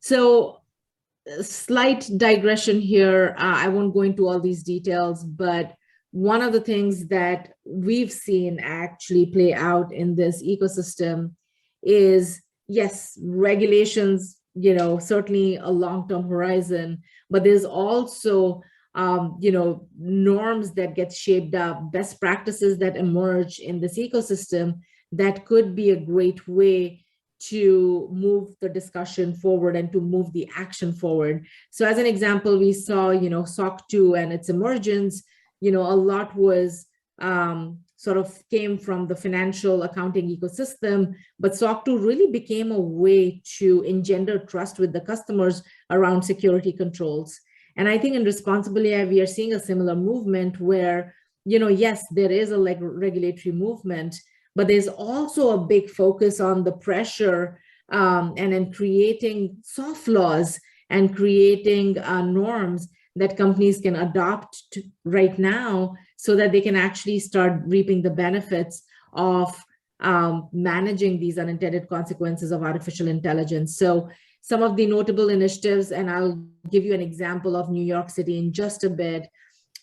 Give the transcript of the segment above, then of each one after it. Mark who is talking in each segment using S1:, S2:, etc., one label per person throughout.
S1: So slight digression here. I won't go into all these details, but one of the things that we've seen actually play out in this ecosystem is, yes, regulations, certainly a long-term horizon, but there's also, norms that get shaped up, best practices that emerge in this ecosystem that could be a great way to move the discussion forward and to move the action forward. So as an example, we saw, SOC 2 and its emergence, a lot was sort of came from the financial accounting ecosystem, but SOC 2 really became a way to engender trust with the customers around security controls. And I think in responsible AI, we are seeing a similar movement where, yes, there is a regulatory movement, but there's also a big focus on the pressure and in creating soft laws and creating norms that companies can adopt right now so that they can actually start reaping the benefits of managing these unintended consequences of artificial intelligence. So some of the notable initiatives, and I'll give you an example of New York City in just a bit,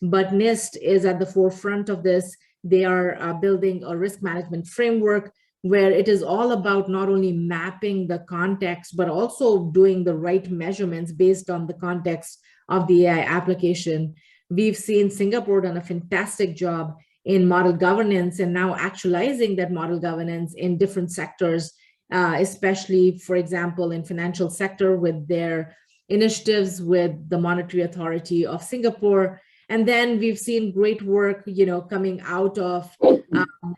S1: but NIST is at the forefront of this. They are building a risk management framework where it is all about not only mapping the context, but also doing the right measurements based on the context of the AI application. We've seen Singapore done a fantastic job in model governance and now actualizing that model governance in different sectors, especially, for example, in financial sector with their initiatives with the Monetary Authority of Singapore. And then we've seen great work, coming out of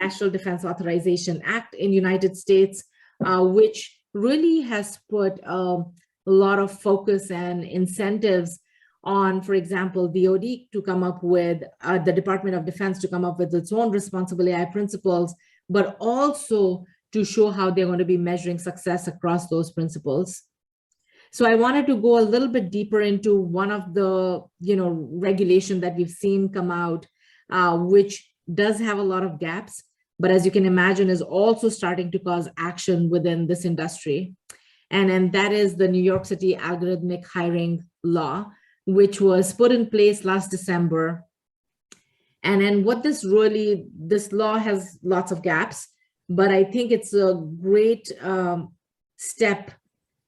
S1: National Defense Authorization Act in United States, which really has put a lot of focus and incentives on, for example, DoD to come up with, the Department of Defense to come up with its own responsible AI principles, but also to show how they're going to be measuring success across those principles. So I wanted to go a little bit deeper into one of the, regulation that we've seen come out, which does have a lot of gaps, but as you can imagine, is also starting to cause action within this industry. And that is the New York City Algorithmic Hiring Law, which was put in place last December. And then what this law has lots of gaps, but I think it's a great step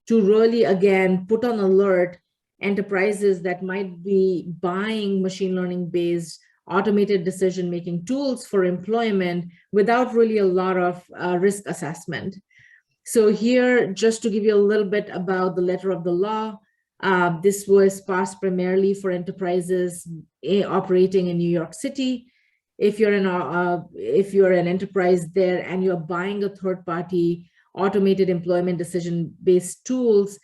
S1: to really, again, put on alert enterprises that might be buying machine learning based automated decision-making tools for employment without really a lot of risk assessment. So here, just to give you a little bit about the letter of the law, this was passed primarily for enterprises operating in New York City. If you're an enterprise there and you're buying a third-party automated employment decision-based tools,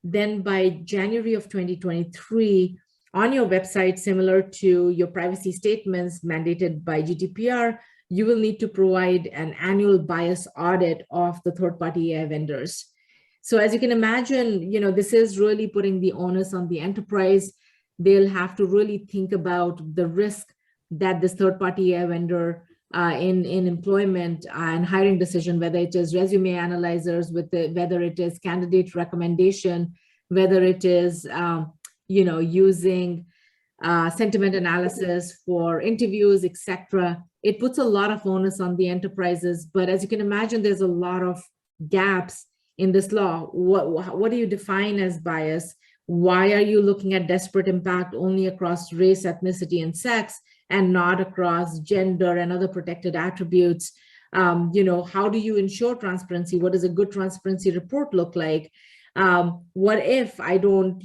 S1: then by January of 2023, on your website, similar to your privacy statements mandated by GDPR, you will need to provide an annual bias audit of the third-party AI vendors. So as you can imagine, this is really putting the onus on the enterprise. They'll have to really think about the risk that this third-party AI vendor in employment and hiring decision, whether it is resume analyzers, whether it is candidate recommendation, whether it is using sentiment analysis for interviews, etc. It puts a lot of onus on the enterprises. But as you can imagine, there's a lot of gaps in this law. What do you define as bias? Why are you looking at disparate impact only across race, ethnicity, and sex, and not across gender and other protected attributes? How do you ensure transparency? What does a good transparency report look like? What if I don't,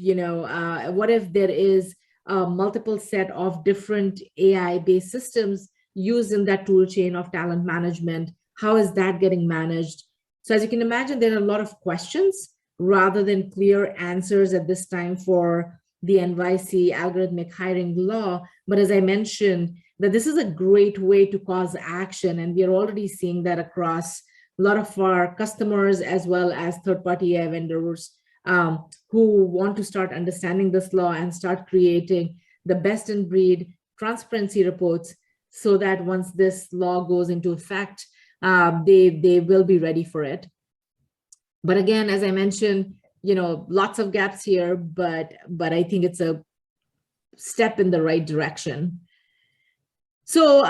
S1: what if there is a multiple set of different AI-based systems used in that tool chain of talent management? How is that getting managed? So as you can imagine, there are a lot of questions rather than clear answers at this time for the NYC Algorithmic Hiring Law. But as I mentioned, that this is a great way to cause action. And we are already seeing that across a lot of our customers as well as third-party AI vendors who want to start understanding this law and start creating the best-in-breed transparency reports so that once this law goes into effect, they will be ready for it. But again, as I mentioned, lots of gaps here, but I think it's a step in the right direction. So,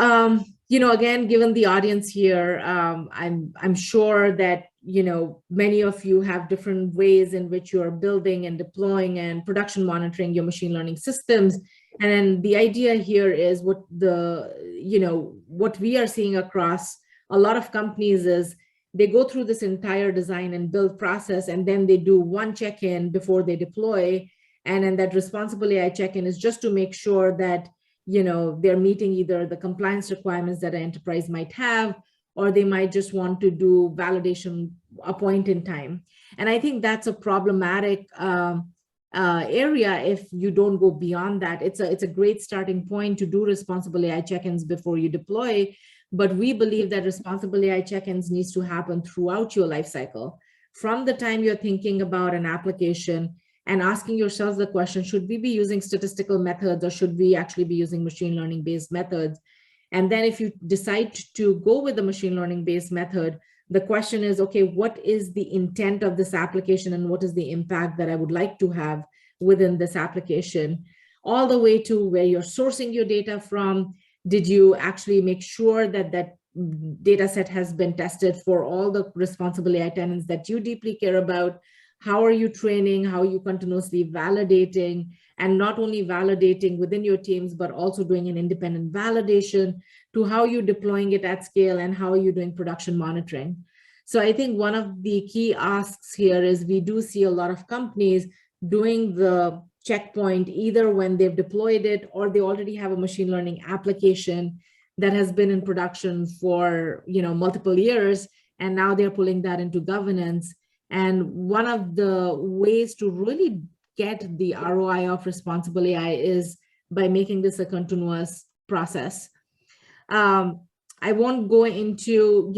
S1: again, given the audience here, I'm sure that, many of you have different ways in which you are building and deploying and production monitoring your machine learning systems. And the idea here is what we are seeing across a lot of companies is they go through this entire design and build process, and then they do one check-in before they deploy. And then that responsible AI check-in is just to make sure that they're meeting either the compliance requirements that an enterprise might have, or they might just want to do validation a point in time. And I think that's a problematic area if you don't go beyond that. It's a great starting point to do responsible AI check-ins before you deploy, but we believe that responsible AI check-ins needs to happen throughout your life cycle. From the time you're thinking about an application and asking yourselves the question, should we be using statistical methods or should we actually be using machine learning based methods? And then if you decide to go with the machine learning based method, the question is, okay, what is the intent of this application and what is the impact that I would like to have within this application? All the way to where you're sourcing your data from. Did you actually make sure that that data set has been tested for all the responsible AI tenants that you deeply care about? How are you training? How are you continuously validating? And not only validating within your teams, but also doing an independent validation to how you're deploying it at scale and how are you doing production monitoring. So I think one of the key asks here is we do see a lot of companies doing the checkpoint either when they've deployed it or they already have a machine learning application that has been in production for multiple years, and now they're pulling that into governance. And one of the ways to really get the ROI of responsible AI is by making this a continuous process. I won't go into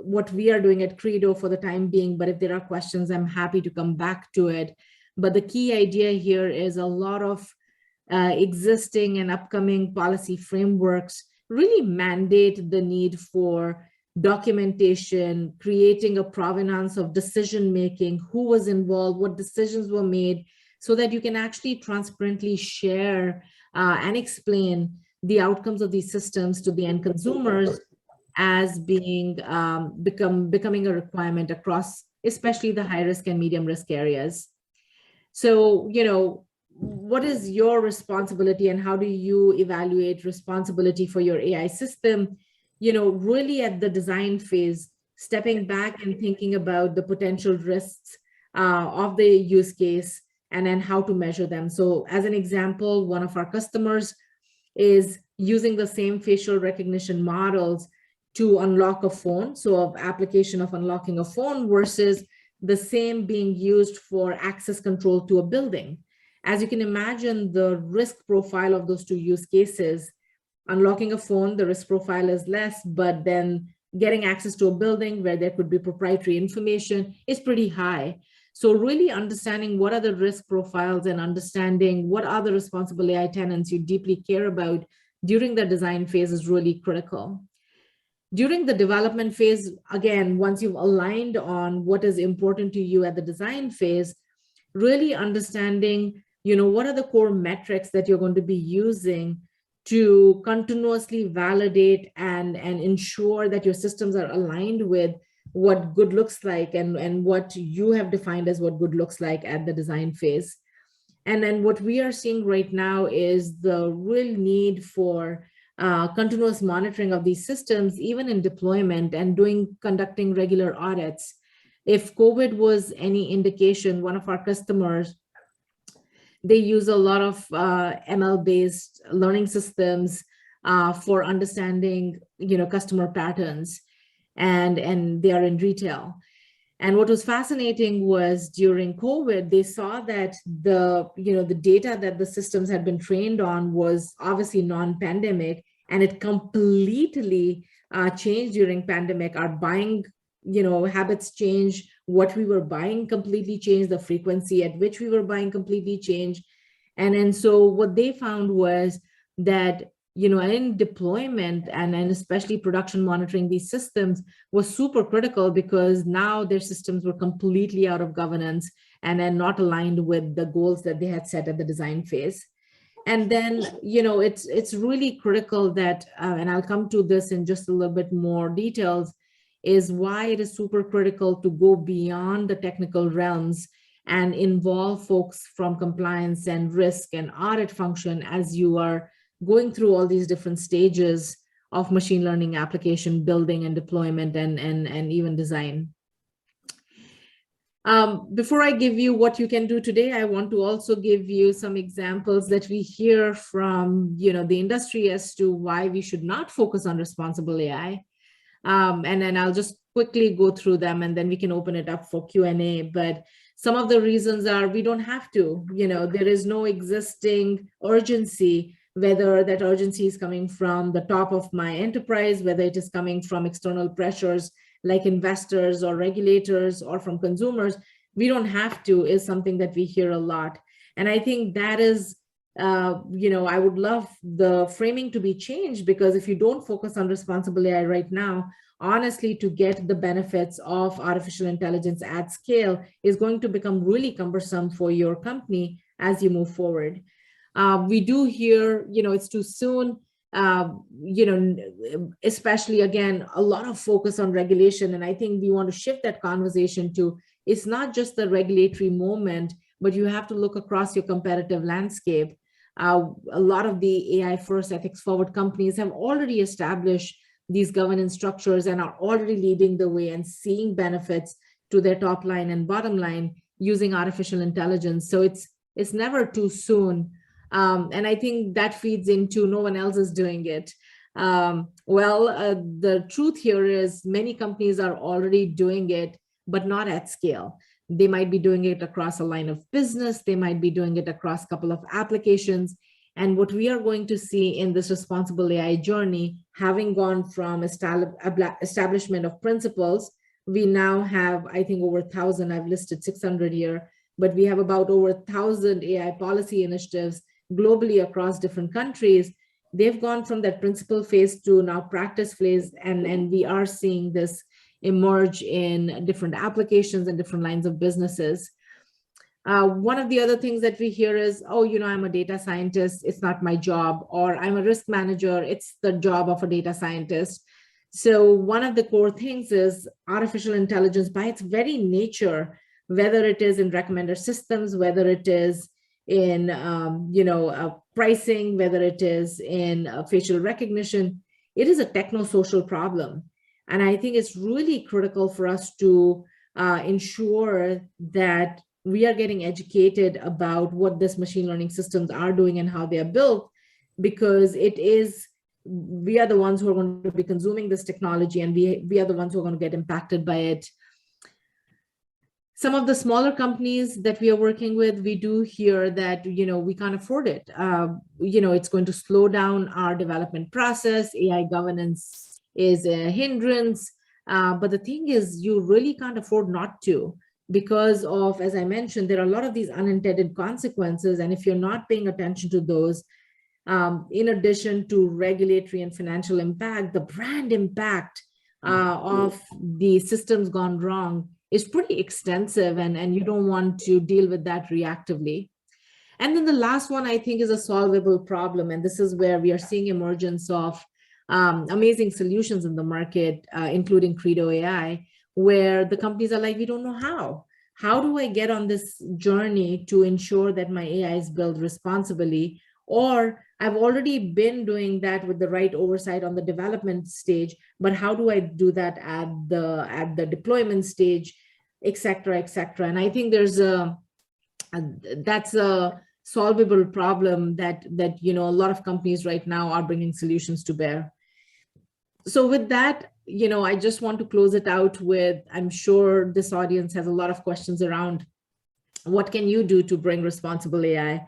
S1: what we are doing at Credo for the time being, but if there are questions, I'm happy to come back to it. But the key idea here is a lot of existing and upcoming policy frameworks really mandate the need for documentation, creating a provenance of decision-making, who was involved, what decisions were made, so that you can actually transparently share and explain the outcomes of these systems to the end consumers as being becoming a requirement across, especially the high risk and medium risk areas. So, what is your responsibility and how do you evaluate responsibility for your AI system? Really at the design phase, stepping back and thinking about the potential risks of the use case and then how to measure them. So as an example, one of our customers is using the same facial recognition models to unlock a phone. So an application of unlocking a phone versus the same being used for access control to a building. As you can imagine, the risk profile of those two use cases, unlocking a phone, the risk profile is less, but then getting access to a building where there could be proprietary information is pretty high. So really understanding what are the risk profiles and understanding what are the responsible AI tenants you deeply care about during the design phase is really critical. During the development phase, again, once you've aligned on what is important to you at the design phase, really understanding, what are the core metrics that you're going to be using to continuously validate and ensure that your systems are aligned with what good looks like and what you have defined as what good looks like at the design phase. And then what we are seeing right now is the real need for continuous monitoring of these systems, even in deployment and conducting regular audits. If COVID was any indication, one of our customers, they use a lot of ML-based learning systems for understanding, customer patterns, and they are in retail. And what was fascinating was during COVID, they saw that the data that the systems had been trained on was obviously non-pandemic, and it completely changed during pandemic. Our buying, habits changed. What we were buying completely changed. The frequency at which we were buying completely changed. And so what they found was that and in deployment and especially production monitoring, these systems was super critical because now their systems were completely out of governance and not aligned with the goals that they had set at the design phase. And then, it's really critical that, and I'll come to this in just a little bit more details, is why it is super critical to go beyond the technical realms and involve folks from compliance and risk and audit function as you are going through all these different stages of machine learning application building and deployment and even design. Before I give you what you can do today, I want to also give you some examples that we hear from the industry as to why we should not focus on responsible AI. And then I'll just quickly go through them and then we can open it up for Q&A. But some of the reasons are we don't have to, there is no existing urgency, whether that urgency is coming from the top of my enterprise, whether it is coming from external pressures like investors or regulators or from consumers. We don't have to is something that we hear a lot. And I think that is, I would love the framing to be changed, because if you don't focus on responsible AI right now, honestly, to get the benefits of artificial intelligence at scale is going to become really cumbersome for your company as you move forward. We do hear, it's too soon, especially again, a lot of focus on regulation. And I think we want to shift that conversation to, it's not just the regulatory moment, but you have to look across your competitive landscape. A lot of the AI first ethics forward companies have already established these governance structures and are already leading the way and seeing benefits to their top line and bottom line using artificial intelligence. So it's never too soon. And I think that feeds into no one else is doing it. The truth here is many companies are already doing it, but not at scale. They might be doing it across a line of business. They might be doing it across a couple of applications. And what we are going to see in this responsible AI journey, having gone from establishment of principles, we now have, I think, over 1,000, I've listed 600 here, but we have about over 1,000 AI policy initiatives globally across different countries. They've gone from that principle phase to now practice phase, and we are seeing this emerge in different applications and different lines of businesses. One of the other things that we hear is, oh, I'm a data scientist, it's not my job, or I'm a risk manager, it's the job of a data scientist. So one of the core things is artificial intelligence by its very nature, whether it is in recommender systems, whether it is in pricing, whether it is in facial recognition, it is a techno-social problem. And I think it's really critical for us to ensure that we are getting educated about what this machine learning systems are doing and how they are built, because we are the ones who are going to be consuming this technology, and we are the ones who are going to get impacted by it. Some of the smaller companies that we are working with, we do hear that, we can't afford it. It's going to slow down our development process. AI governance is a hindrance. But the thing is, you really can't afford not to, because of, as I mentioned, there are a lot of these unintended consequences. And if you're not paying attention to those, in addition to regulatory and financial impact, the brand impact of the systems gone wrong is pretty extensive, and you don't want to deal with that reactively. And then the last one, I think, is a solvable problem. And this is where we are seeing emergence of amazing solutions in the market, including Credo AI, where the companies are like, we don't know how. How do I get on this journey to ensure that my AI is built responsibly? Or I've already been doing that with the right oversight on the development stage, but how do I do that at the deployment stage, et cetera, et cetera? And I think that's a solvable problem that a lot of companies right now are bringing solutions to bear. So with that, I just want to close it out with, I'm sure this audience has a lot of questions around what can you do to bring responsible AI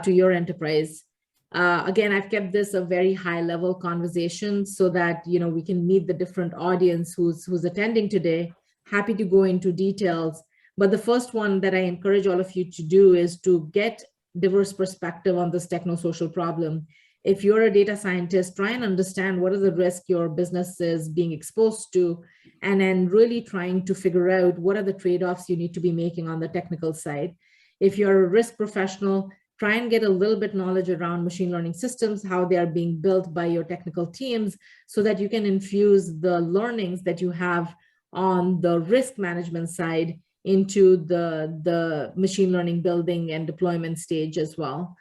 S1: to your enterprise. Again, I've kept this a very high level conversation so that, we can meet the different audience who's attending today. Happy to go into details. But the first one that I encourage all of you to do is to get diverse perspective on this techno-social problem. if you're a data scientist, try and understand what are the risks your business is being exposed to, and then really trying to figure out what are the trade-offs you need to be making on the technical side. If you're a risk professional, try and get a little bit knowledge around machine learning systems, how they are being built by your technical teams, so that you can infuse the learnings that you have on the risk management side into the machine learning building and deployment stage as well.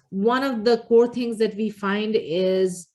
S1: One of the core things that we find is,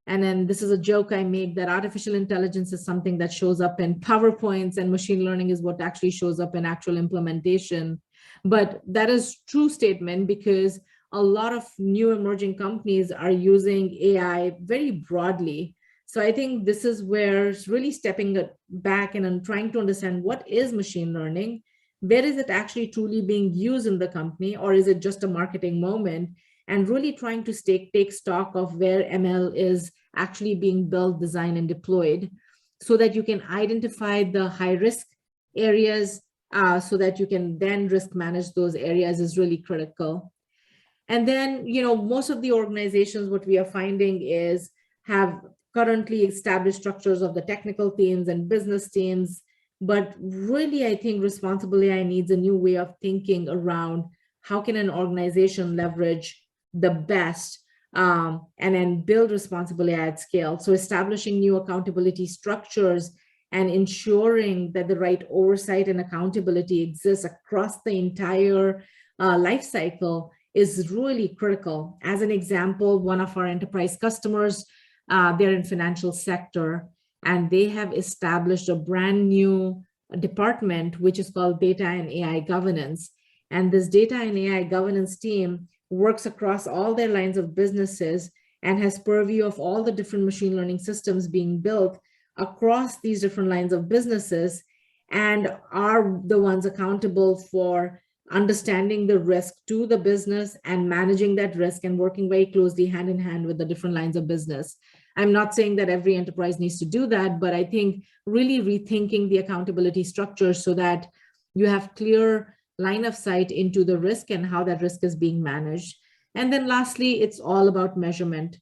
S1: and then this is a joke I make, that artificial intelligence is something that shows up in PowerPoints and machine learning is what actually shows up in actual implementation. But that is true statement, because a lot of new emerging companies are using AI very broadly. So I think this is where it's really stepping back and trying to understand what is machine learning, where is it actually truly being used in the company, or is it just a marketing moment, and really trying to take stock of where ML is actually being built, designed, and deployed, so that you can identify the high risk areas, so that you can then risk manage those areas is really critical. And then, most of the organizations, what we are finding is have currently established structures of the technical teams and business teams. But really, I think responsible AI needs a new way of thinking around how can an organization leverage the best, and then build responsible AI at scale. So establishing new accountability structures and ensuring that the right oversight and accountability exists across the entire life cycle is really critical. As an example, one of our enterprise customers, they're in financial sector, and they have established a brand new department, which is called Data and AI Governance. And this Data and AI Governance team works across all their lines of businesses and has purview of all the different machine learning systems being built across these different lines of businesses, and are the ones accountable for understanding the risk to the business and managing that risk and working very closely hand in hand with the different lines of business. I'm not saying that every enterprise needs to do that, but I think really rethinking the accountability structure so that you have clear line of sight into the risk and how that risk is being managed. And then lastly, it's all about measurement.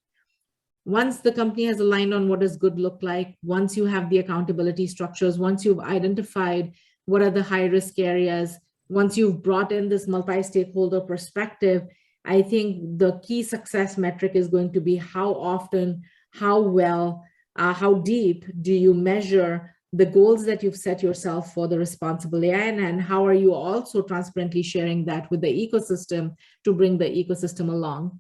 S1: Once the company has aligned on what does good look like, once you have the accountability structures, once you've identified what are the high risk areas, once you've brought in this multi-stakeholder perspective, I think the key success metric is going to be how often, how well, how deep do you measure the goals that you've set yourself for the responsible AI, and how are you also transparently sharing that with the ecosystem to bring the ecosystem along.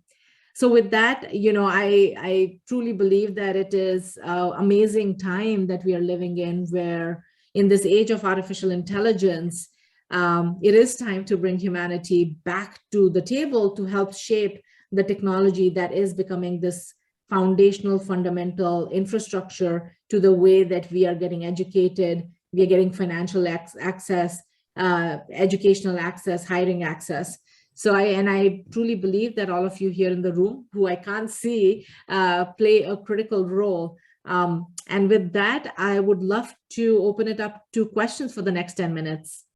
S1: So with that, I truly believe that it is an amazing time that we are living in, where in this age of artificial intelligence, it is time to bring humanity back to the table to help shape the technology that is becoming this foundational, fundamental infrastructure to the way that we are getting educated, we are getting financial access, educational access, hiring access. So I truly believe that all of you here in the room, who I can't see, play a critical role. And with that, I would love to open it up to questions for the next 10 minutes.